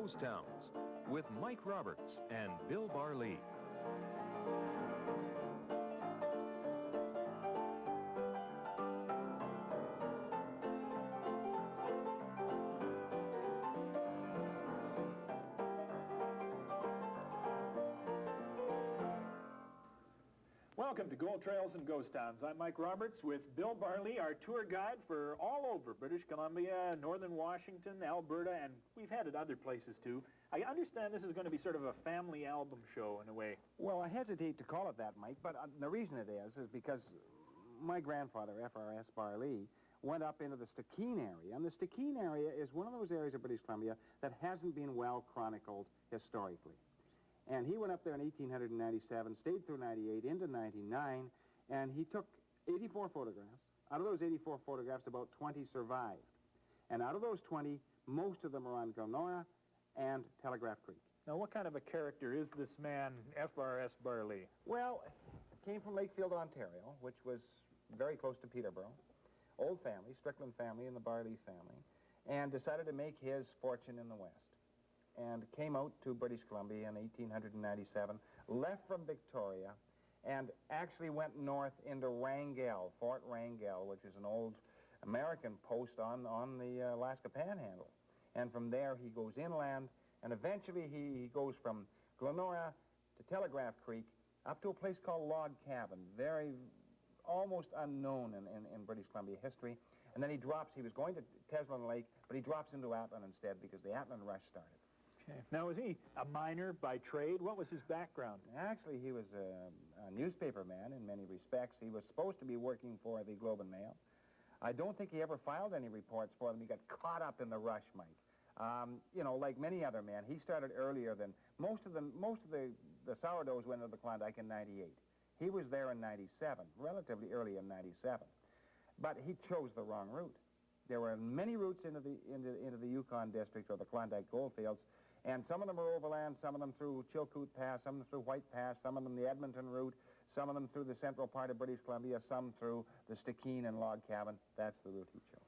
Ghost Towns with Mike Roberts and Bill Barley. Welcome to Gold Trails and Ghost Towns. I'm Mike Roberts with Bill Barley, our tour guide for all over British Columbia, northern Washington, Alberta, and we've had it other places too. I understand this is going to be sort of a family album show in a way. Well, I hesitate to call it that, Mike, but the reason it is because my grandfather, F.R.S. Barley, went up into the Stikine area, and the Stikine area is one of those areas of British Columbia that hasn't been well chronicled historically. And he went up there in 1897, stayed through 98, into 99, and he took 84 photographs. Out of those 84 photographs, about 20 survived. And out of those 20, most of them are on Glendora and Telegraph Creek. Now, what kind of a character is this man, F.R.S. Barley? Well, came from Lakefield, Ontario, which was very close to Peterborough. Old family, Strickland family and the Barley family, and decided to make his fortune in the West. And came out to British Columbia in 1897, left from Victoria, and actually went north into Wrangell, Fort Wrangell, which is an old American post on the Alaska Panhandle. And from there he goes inland, and eventually he goes from Glendora to Telegraph Creek up to a place called Log Cabin, very almost unknown in British Columbia history. And then he was going to Teslin Lake, but he drops into Atlan instead because the Atlan rush started. Okay. Now, was he a miner by trade? What was his background? Actually, he was a newspaper man in many respects. He was supposed to be working for the Globe and Mail. I don't think he ever filed any reports for them. He got caught up in the rush, Mike. You know, like many other men, he started earlier than most of the sourdoughs went into the Klondike in 98. He was there in 97, relatively early in 97. But he chose the wrong route. There were many routes into the Yukon district or the Klondike goldfields. And some of them are overland, some of them through Chilkoot Pass, some of them through White Pass, some of them the Edmonton route, some of them through the central part of British Columbia, some through the Stikine and Log Cabin. That's the route he chose.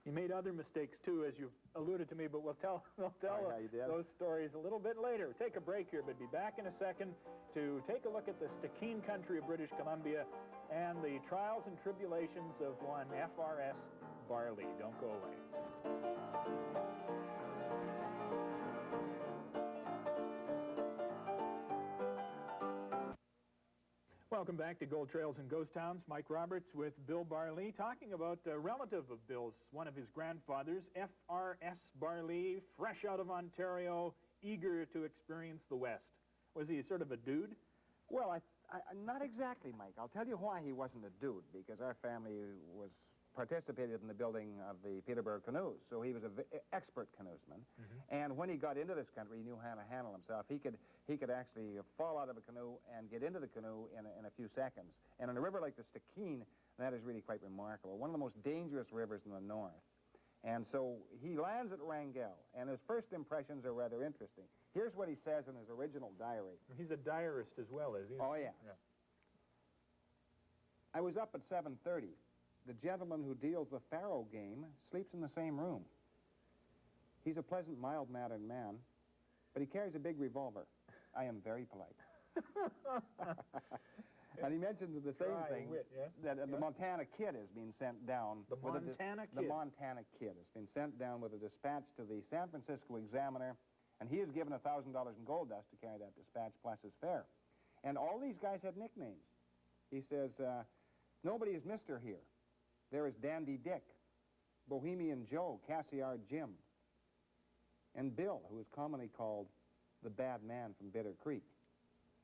He made other mistakes, too, as you've alluded to me, but we'll tell those stories a little bit later. We'll take a break here, but be back in a second to take a look at the Stikine country of British Columbia and the trials and tribulations of one F.R.S. Barley. Don't go away. Welcome back to Gold Trails and Ghost Towns. Mike Roberts with Bill Barley, talking about a relative of Bill's, one of his grandfathers, F.R.S. Barley, fresh out of Ontario, eager to experience the West. Was he sort of a dude? Well, not exactly, Mike. I'll tell you why he wasn't a dude, because our family participated in the building of the Peterborough canoes, so he was an expert canoesman. Mm-hmm. And when he got into this country, he knew how to handle himself. He could actually fall out of a canoe and get into the canoe in a few seconds. And in a river like the Stikine, that is really quite remarkable. One of the most dangerous rivers in the north. And so he lands at Wrangell, and his first impressions are rather interesting. Here's what he says in his original diary. He's a diarist as well, is he? Oh, yes. Yeah. I was up at 7:30. The gentleman who deals the faro game sleeps in the same room. He's a pleasant, mild-mannered man, but he carries a big revolver. I am very polite. And he mentions the same thing, that the Montana Kid has been sent down. The Montana Kid? The Montana Kid has been sent down with a dispatch to the San Francisco Examiner, and he is given $1,000 in gold dust to carry that dispatch plus his fare. And all these guys had nicknames. He says, nobody is Mr. here. There is Dandy Dick, Bohemian Joe, Cassiar Jim, and Bill, who is commonly called the bad man from Bitter Creek.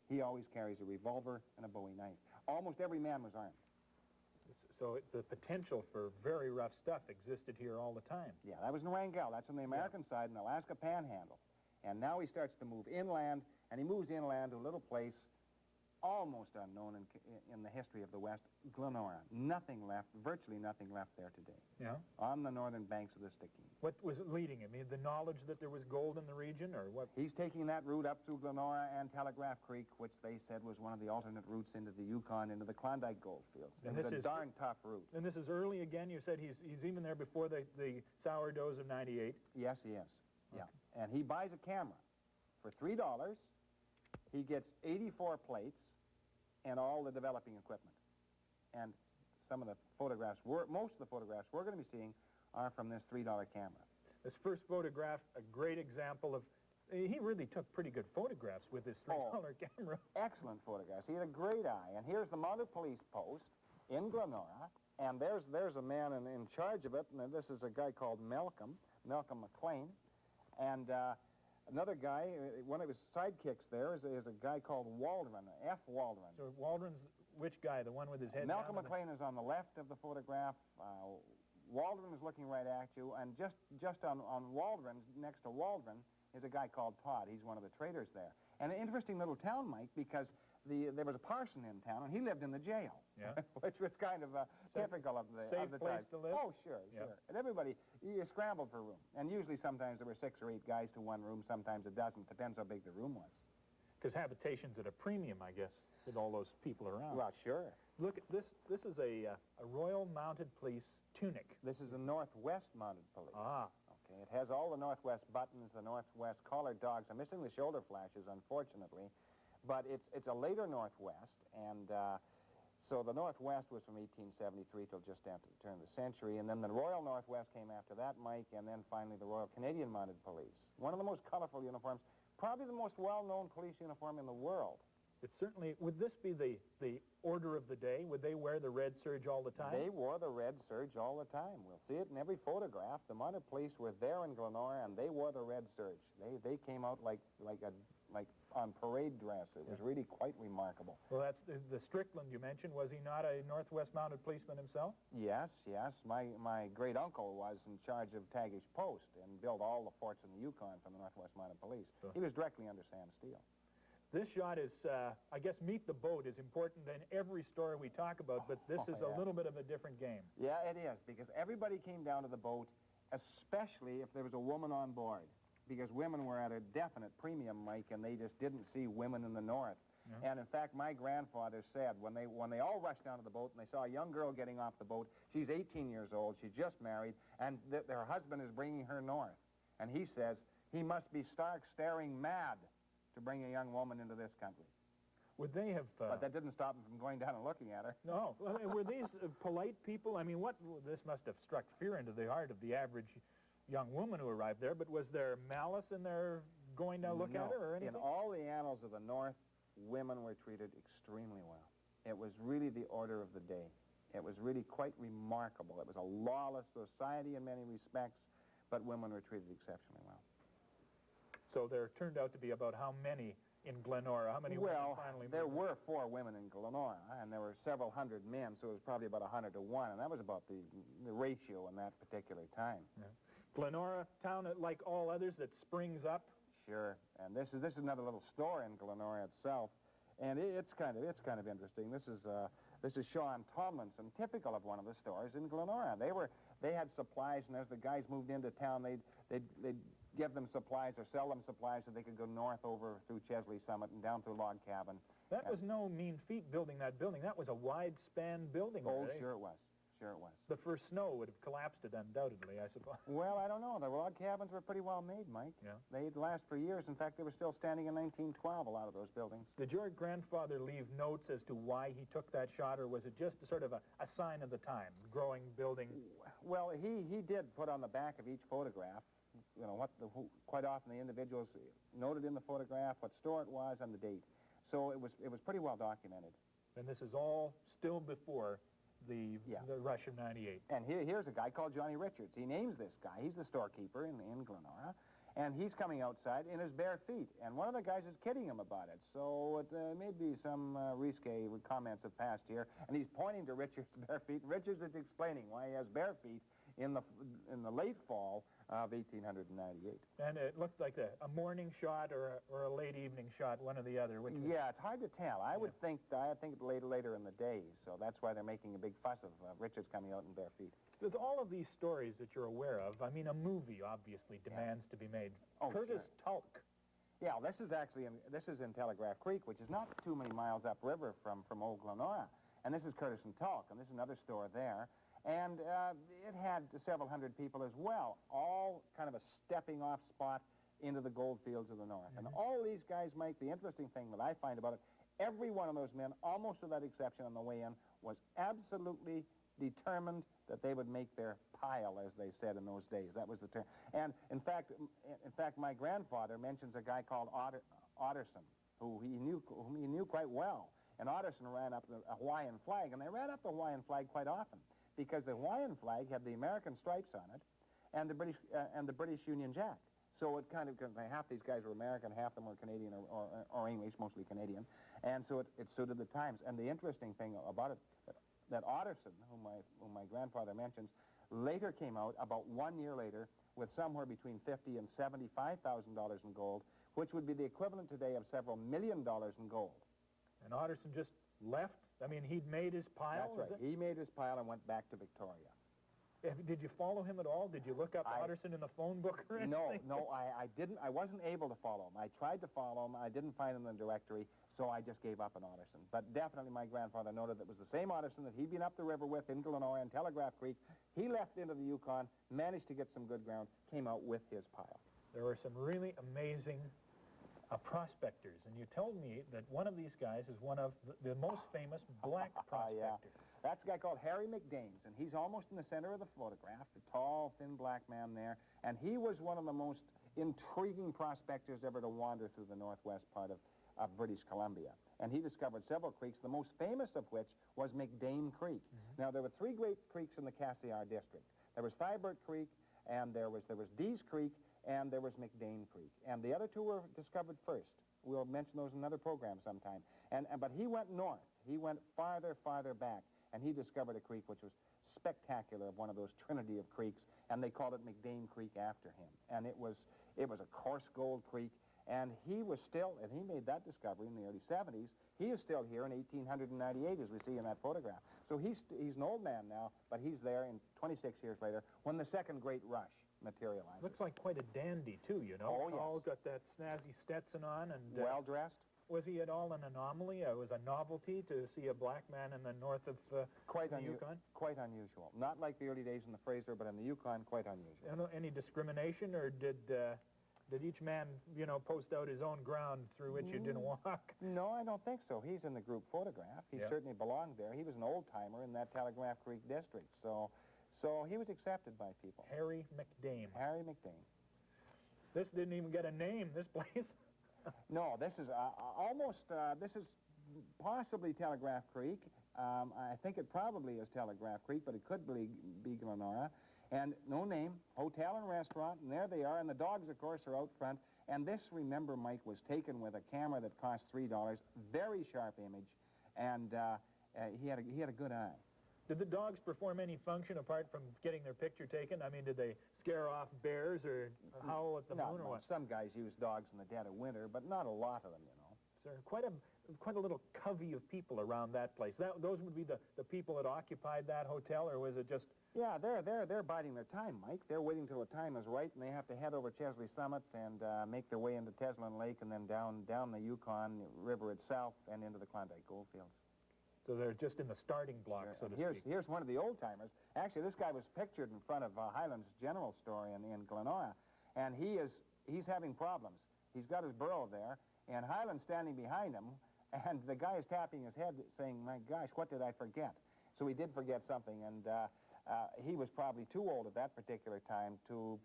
He always carries a revolver and a Bowie knife. Almost every man was armed. So the potential for very rough stuff existed here all the time. Yeah, that was in Wrangell. That's on the American side in the Alaska Panhandle. And now he starts to move inland, and he moves inland to a little place almost unknown in the history of the West, Glendora. Nothing left, virtually nothing left there today. Yeah? On the northern banks of the Stikine. What was it leading him? The knowledge that there was gold in the region, or what? He's taking that route up through Glendora and Telegraph Creek, which they said was one of the alternate routes into the Yukon, into the Klondike goldfields. It was a darn tough route. And this is early again? You said he's even there before the sourdoughs of 98? Yes, he is. Yeah. Okay. And he buys a camera. For $3, he gets 84 plates and all the developing equipment. And some of the photographs, most of the photographs we're going to be seeing are from this $3 camera. This first photograph, a great example of, he really took pretty good photographs with this $3 camera. Excellent photographs. He had a great eye. And here's the mounted police post in Glendora. And there's a man in charge of it. And this is a guy called Malcolm McBain. And another guy, one of his sidekicks there is a guy called Waldron, F. Waldron. So Waldron's which guy, the one with his head Malcolm down? McBain is on the left of the photograph. Waldron is looking right at you, and just on Waldron, next to Waldron, is a guy called Todd. He's one of the traders there. And an interesting little town, Mike, because there was a parson in town, and he lived in the jail, which was kind of typical of the safe place time. To live? Oh, sure. And everybody, you scrambled for room. And usually sometimes there were 6 or 8 guys to one room, sometimes a dozen. Depends how big the room was. Because habitation's at a premium, I guess, with all those people around. Well, sure. Look, this is a Royal Mounted Police tunic. This is the Northwest Mounted Police. Ah. Okay, it has all the Northwest buttons, the Northwest collared dogs. I'm missing the shoulder flashes, unfortunately. But it's a later Northwest, and so the Northwest was from 1873 till just after the turn of the century, and then the Royal Northwest came after that, Mike, and then finally the Royal Canadian Mounted Police. One of the most colorful uniforms, probably the most well-known police uniform in the world. It certainly, would this be the order of the day? Would they wear the red serge all the time? They wore the red serge all the time. We'll see it in every photograph. The Mounted Police were there in Glendora, and they wore the red serge. They came out like on parade dress. It was really quite remarkable. Well, that's the Strickland you mentioned. Was he not a Northwest Mounted Policeman himself? Yes. My great-uncle was in charge of Tagish Post and built all the forts in the Yukon from the Northwest Mounted Police. So he was directly under Sam Steele. This shot is, I guess, Meet the Boat is important in every story we talk about, but this is a little bit of a different game. Yeah, it is, because everybody came down to the boat, especially if there was a woman on board, because women were at a definite premium, Mike, and they just didn't see women in the North. And in fact, my grandfather said when they all rushed down to the boat and they saw a young girl getting off the boat, she's 18 years old, she's just married, and her husband is bringing her north. And he says, he must be stark staring mad to bring a young woman into this country. Would they have... But that didn't stop him from going down and looking at her. No. Well, were these polite people? I mean, this must have struck fear into the heart of the average young woman who arrived there, but was there malice in their going down look at her or anything? In all the annals of the North, women were treated extremely well. It was really the order of the day. It was really quite remarkable. It was a lawless society in many respects, but women were treated exceptionally well. So there turned out to be about how many in Glendora? How many women finally moved? There were 4 women in Glendora, and there were several hundred men, so it was probably about 100 to 1, and that was about the ratio in that particular time. Yeah. Glendora, town like all others that springs up? Sure, and this is another little store in Glendora itself, and it's kind of interesting. This is Sean Tomlinson, typical of one of the stores in Glendora. They had supplies, and as the guys moved into town, they'd give them supplies or sell them supplies so they could go north over through Chesley Summit and down through Log Cabin. That was no mean feat building that building. That was a wide-span building. Oh, sure it was. Sure it was. The first snow would have collapsed it undoubtedly, I suppose. Well, I don't know. The log cabins were pretty well made, Mike. Yeah. They'd last for years. In fact, they were still standing in 1912, a lot of those buildings. Did your grandfather leave notes as to why he took that shot, or was it just sort of a sign of the time, growing building? Well, he did put on the back of each photograph, you know, quite often the individuals noted in the photograph what store it was and the date. So it was pretty well documented. And this is all still before the rush of '98. And here's a guy called Johnny Richards. He names this guy. He's the storekeeper in Glendora. And he's coming outside in his bare feet. And one of the guys is kidding him about it. So it may be some risque comments have passed here. And he's pointing to Richards' bare feet. And Richards is explaining why he has bare feet in the late fall of 1898. And it looked like a morning shot or a late evening shot, one or the other. Yeah, it's hard to tell. I would think later in the day, so that's why they're making a big fuss of Richards coming out in bare feet. With all of these stories that you're aware of, I mean, a movie obviously demands to be made. Oh, Curtis Tulk. Yeah, this is in Telegraph Creek, which is not too many miles upriver from Old Glendora. And this is Curtis and Tulk, and this is another store there. And it had several hundred people as well, all kind of a stepping-off spot into the gold fields of the north. And all these guys, Mike, the interesting thing that I find about it, every one of those men, almost without exception on the way in, was absolutely determined that they would make their pile, as they said in those days. That was the term. And in fact, my grandfather mentions a guy called Otterson, whom he knew quite well. And Otterson ran up the Hawaiian flag, and they ran up the Hawaiian flag quite often because the Hawaiian flag had the American stripes on it and the British Union Jack. So it kind of, half these guys were American, half them were Canadian or English, mostly Canadian, and so it suited the times. And the interesting thing about it, that Otterson, whom my grandfather mentions, later came out, about 1 year later, with somewhere between $50,000 and $75,000 in gold, which would be the equivalent today of several $1 million in gold. And Otterson just left? I mean, he'd made his pile? That's right. He made his pile and went back to Victoria. Did you follow him at all? Did you look up Otterson in the phone book or anything? No, I didn't. I wasn't able to follow him. I tried to follow him. I didn't find him in the directory, so I just gave up on Otterson. But definitely my grandfather noted that it was the same Otterson that he'd been up the river with in Glendora and Telegraph Creek. He left into the Yukon, managed to get some good ground, came out with his pile. There were some really amazing prospectors, and you told me that one of these guys is one of the most famous black prospectors. Yeah. That's a guy called Harry McDames, and he's almost in the center of the photograph, the tall, thin black man there, and he was one of the most intriguing prospectors ever to wander through the northwest part of British Columbia. And he discovered several creeks, the most famous of which was McBain Creek. Now, there were three great creeks in the Cassiar district. There was Thibert Creek, and there was Dease Creek, and there was McBain Creek. And the other two were discovered first. We'll mention those in another program sometime. But he went north. He went farther back, and he discovered a creek which was spectacular, of one of those trinity of creeks, and they called it McBain Creek after him. And it was a coarse gold creek, and he made that discovery in the early 70s. He is still here in 1898, as we see in that photograph. So he's an old man now, but he's there in 26 years later when the second great rush materializes. Looks like quite a dandy, too, you know. Oh, yes. All got that snazzy Stetson on. And well-dressed. Was he at all an anomaly? It was a novelty to see a black man in the north of the Yukon? Quite unusual. Not like the early days in the Fraser, but in the Yukon, quite unusual. Any discrimination, or did each man, post out his own ground through which you didn't walk? No, I don't think so. He's in the group photograph. He certainly belonged there. He was an old-timer in that Telegraph Creek district, so he was accepted by people. Harry McDame. Harry McDame. This didn't even get a name, this place. No, this is this is possibly Telegraph Creek. I think it probably is Telegraph Creek, but it could be Glendora. And no name, hotel and restaurant, and there they are. And the dogs, of course, are out front. And this, remember, Mike, was taken with a camera that cost $3. Very sharp image, and he had a good eye. Did the dogs perform any function apart from getting their picture taken? I mean, did they scare off bears or howl at the moon or what? Some guys use dogs in the dead of winter, but not a lot of them, you know. Sir, quite a little covey of people around that place. Those would be the people that occupied that hotel, or was it just... Yeah, they're biding their time, Mike. They're waiting till the time is right, and they have to head over Chesley Summit and make their way into Teslin Lake and then down the Yukon River itself and into the Klondike Goldfields. So they're just in the starting block, so to speak. Here's one of the old-timers. Actually, this guy was pictured in front of Highlands General Store in Glendora, and he's having problems. He's got his burro there, and Highland's standing behind him, and the guy is tapping his head saying, my gosh, what did I forget? So he did forget something, and he was probably too old at that particular time to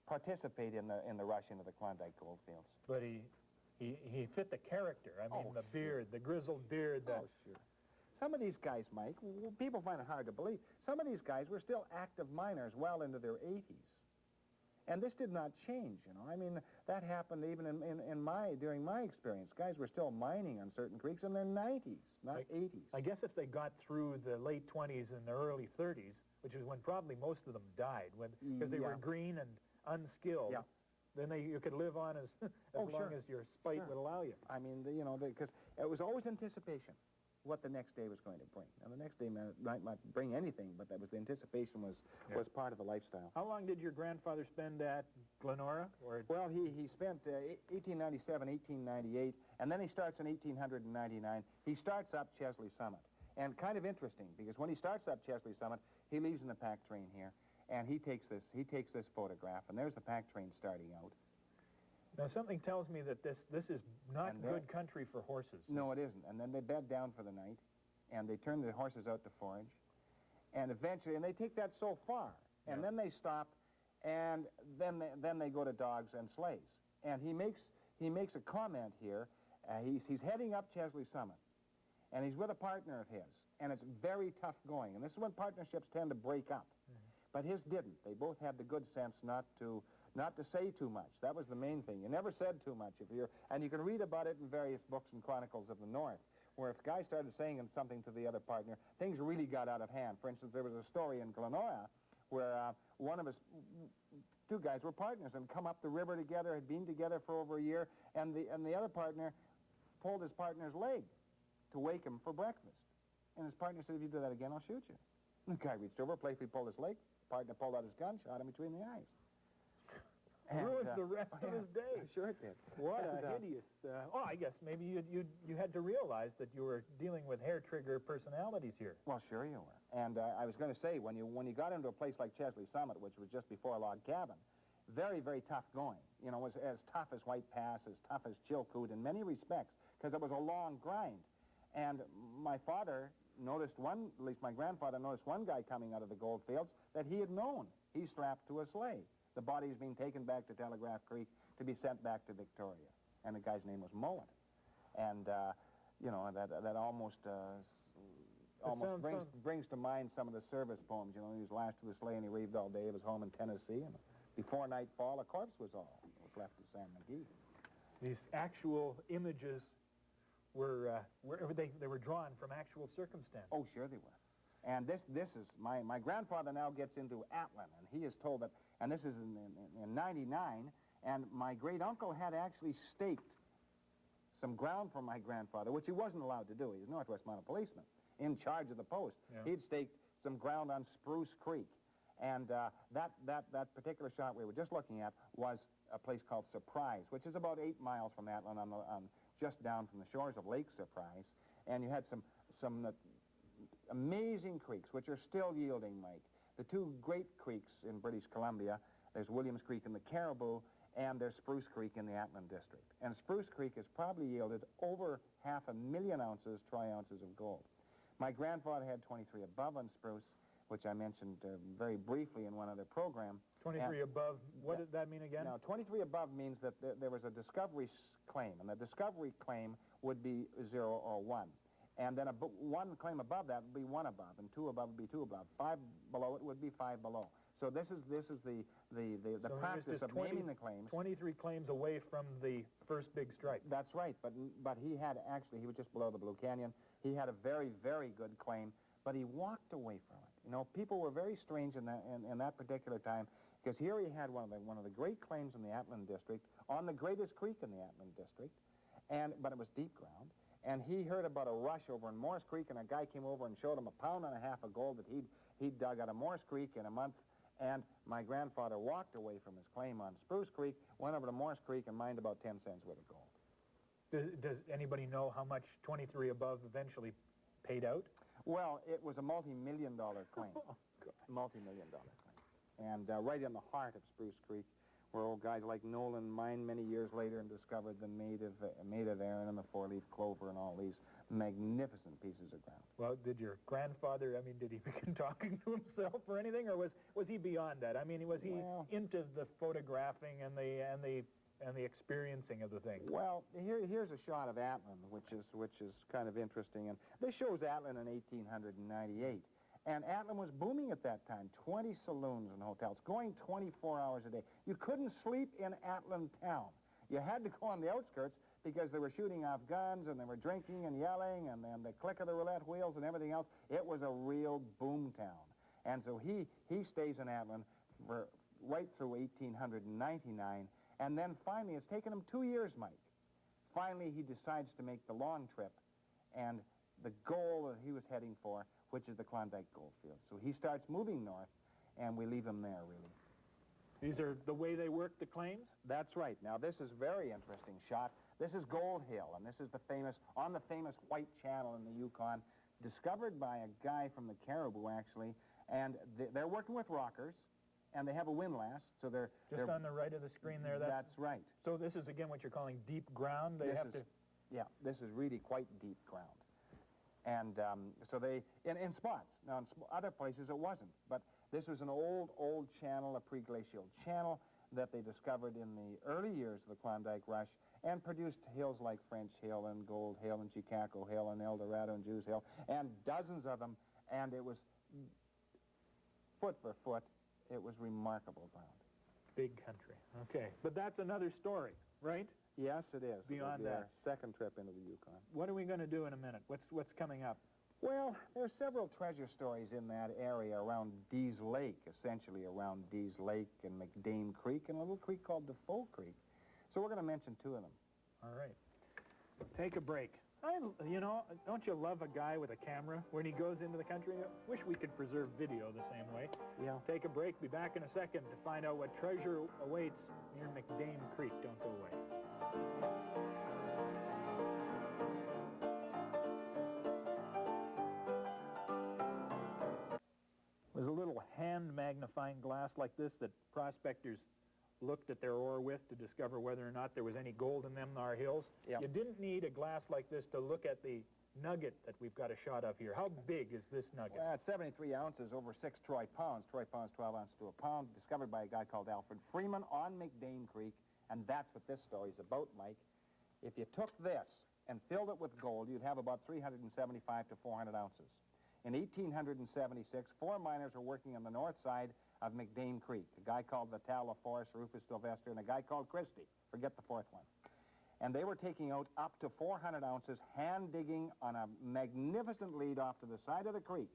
participate in the rush into the Klondike Goldfields. But he fit the character. I mean, the beard, the grizzled beard. Oh, sure. Some of these guys, Mike, people find it hard to believe, some of these guys were still active miners well into their 80s. And this did not change, you know. I mean, that happened even during my experience. Guys were still mining on certain creeks in their 90s, not 80s. I guess if they got through the late 20s and the early 30s, which is when probably most of them died, because they were green and unskilled, then you could live on as long as your spite would allow you. I mean, because it was always anticipation what the next day was going to bring. Now, the next day might not bring anything, but that was the anticipation was part of the lifestyle. How long did your grandfather spend at Glendora? Well, he spent 1897, 1898, and then he starts in 1899. He starts up Chesley Summit. And kind of interesting, because when he starts up Chesley Summit, he leaves in the pack train here, and he takes this photograph, and there's the pack train starting out. Now, something tells me that this is not good country for horses. No, it isn't. And then they bed down for the night, and they turn the horses out to forage, and eventually, and they take that so far, and then they stop, and then they go to dogs and sleighs. And he makes a comment here. He's heading up Chesley Summit, and he's with a partner of his, and it's very tough going. And this is when partnerships tend to break up. But his didn't. They both had the good sense not to say too much. That was the main thing. You never said too much. And you can read about it in various books and chronicles of the North, where if a guy started saying something to the other partner, things really got out of hand. For instance, there was a story in Glendora where one of his two guys were partners and come up the river together, had been together for over a year, and the other partner pulled his partner's leg to wake him for breakfast. And his partner said, if you do that again, I'll shoot you. The guy reached over, playfully pulled his leg, partner pulled out his gun, shot him between the eyes. Ruined the rest of his day. Sure it did. What a hideous... I guess maybe you had to realize that you were dealing with hair-trigger personalities here. Well, sure you were. And I was going to say, when you got into a place like Chesley Summit, which was just before Log Cabin, very, very tough going. You know, it was as tough as White Pass, as tough as Chilkoot in many respects, because it was a long grind. And my father noticed at least my grandfather noticed one guy coming out of the gold fields that he had known. He strapped to a sleigh. The body is being taken back to Telegraph Creek to be sent back to Victoria. And the guy's name was Mullet. And, you know, that almost brings to mind some of the service poems. You know, he was lashed to the sleigh and he raved all day of his home in Tennessee. And before nightfall, a corpse was left at Sam McGee. These actual images were drawn from actual circumstance. Oh, sure they were. And this is, my grandfather now gets into Atlin, and he is told that, and this is in 99, and my great-uncle had actually staked some ground for my grandfather, which he wasn't allowed to do. He was Northwest Mounted Policeman, in charge of the post. Yeah. He'd staked some ground on Spruce Creek. And that particular shot we were just looking at was a place called Surprise, which is about 8 miles from Atlin, just down from the shores of Lake Surprise. And you had some amazing creeks, which are still yielding, Mike. The two great creeks in British Columbia, there's Williams Creek in the Caribou, and there's Spruce Creek in the Atlin district. And Spruce Creek has probably yielded over 500,000 ounces, tri-ounces of gold. My grandfather had 23 above on Spruce, which I mentioned very briefly in one other program. 23 above, what did that mean again? Now, 23 above means that there was a discovery claim, and the discovery claim would be 0 or 1. And then one claim above that would be 1 above, and 2 above would be 2 above. 5 below it would be 5 below. So this is the practice of naming the claims. 23 claims away from the first big strike. That's right, but he was just below the Blue Canyon. He had a very, very good claim, but he walked away from it. You know, people were very strange in that particular time, because here he had one of the great claims in the Atlin district, on the greatest creek in the Atlin district, but it was deep ground. And he heard about a rush over in Morris Creek, and a guy came over and showed him 1.5 pounds of gold that he'd dug out of Morris Creek in a month. And my grandfather walked away from his claim on Spruce Creek, went over to Morris Creek, and mined about 10 cents worth of gold. Does anybody know how much 23 above eventually paid out? Well, it was a multi-million-dollar claim. Oh, God. Multi-million-dollar claim. And right in the heart of Spruce Creek, where old guys like Nolan mined many years later and discovered the native Aaron and the four-leaf clover and all these magnificent pieces of ground. Well, did your grandfather, did he begin talking to himself or anything, or was he beyond that? Was he into the photographing and the experiencing of the thing? Well, here's a shot of Atlin, which is kind of interesting, and this shows Atlin in 1898. And Atlin was booming at that time, 20 saloons and hotels, going 24 hours a day. You couldn't sleep in Atlin town. You had to go on the outskirts because they were shooting off guns and they were drinking and yelling and the click of the roulette wheels and everything else. It was a real boom town. And so he stays in Atlin for right through 1899. And then finally, it's taken him 2 years, Mike. Finally, he decides to make the long trip. And the goal that he was heading for, which is the Klondike Goldfields. So he starts moving north, and we leave him there, really. These are the way they work the claims? That's right. Now, this is a very interesting shot. This is Gold Hill, and this is on the famous White Channel in the Yukon, discovered by a guy from the Caribou, actually, and they're working with rockers, and they have a windlass, so they're... Just on the right of the screen there? That's right. So this is, again, what you're calling deep ground? Yeah, this is really quite deep ground. And so they, in spots. Now, in other places it wasn't, but this was an old channel, a pre-glacial channel that they discovered in the early years of the Klondike Rush and produced hills like French Hill and Gold Hill and Chicago Hill and El Dorado and Jews Hill and dozens of them, and it was foot for foot. It was remarkable ground. Big country. Okay. But that's another story, right? Yes, it is. Beyond that. Our second trip into the Yukon. What are we going to do in a minute? What's coming up? Well, there's several treasure stories in that area around Dease Lake, essentially around Dease Lake and McBain Creek and a little creek called Defoe Creek. So we're going to mention two of them. All right. Take a break. You know, don't you love a guy with a camera when he goes into the country? I wish we could preserve video the same way. Yeah. Take a break. Be back in a second to find out what treasure awaits near McBain Creek. Don't go away. There's a little hand magnifying glass like this that prospectors looked at their ore with to discover whether or not there was any gold in them Nar hills. Yep. You didn't need a glass like this to look at the nugget that we've got a shot of here. How big is this nugget? Well, it's 73 ounces, over 6 troy pounds. Troy pounds, 12 ounces to a pound, discovered by a guy called Alfred Freeman on McBain Creek, and that's what this story's about, Mike. If you took this and filled it with gold, you'd have about 375 to 400 ounces. In 1876, 4 miners were working on the north side of McBain Creek. A guy called Vital LaForce, Rufus Sylvester, and a guy called Christie. Forget the fourth one. And they were taking out up to 400 ounces, hand-digging on a magnificent lead off to the side of the creek.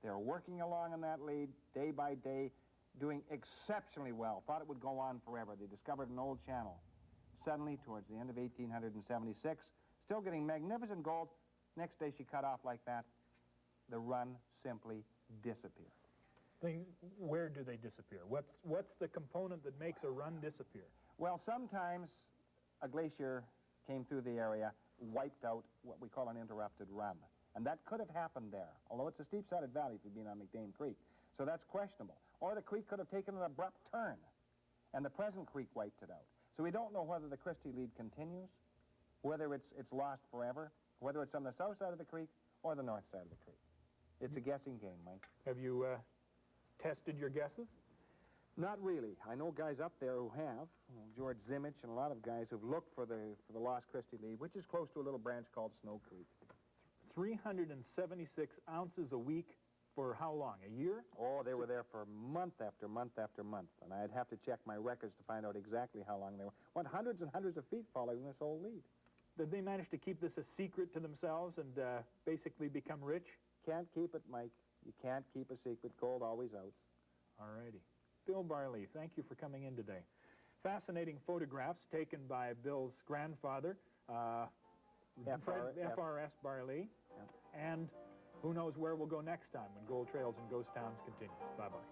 They were working along on that lead day by day, doing exceptionally well. Thought it would go on forever. They discovered an old channel. Suddenly, towards the end of 1876, still getting magnificent gold. Next day she cut off like that. The run simply disappeared. Where do they disappear? What's the component that makes a run disappear? Well, sometimes a glacier came through the area, wiped out what we call an interrupted run. And that could have happened there, although it's a steep-sided valley if you've been on McBain Creek. So that's questionable. Or the creek could have taken an abrupt turn, and the present creek wiped it out. So we don't know whether the Christie lead continues, whether it's lost forever, whether it's on the south side of the creek or the north side of the creek. It's a guessing game, Mike. Have you tested your guesses? Not really. I know guys up there who have. George Zimmich and a lot of guys who've looked for the lost Christie lead, which is close to a little branch called Snow Creek. 376 ounces a week for how long? A year? Oh, they were there for month after month after month. And I'd have to check my records to find out exactly how long they were. Went hundreds and hundreds of feet following this old lead. Did they manage to keep this a secret to themselves and basically become rich? Can't keep it, Mike. You can't keep a secret. Gold always outs. All righty. Bill Barley, thank you for coming in today. Fascinating photographs taken by Bill's grandfather, FRS Barley. Yep. And who knows where we'll go next time when Gold Trails and Ghost Towns continue. Bye-bye.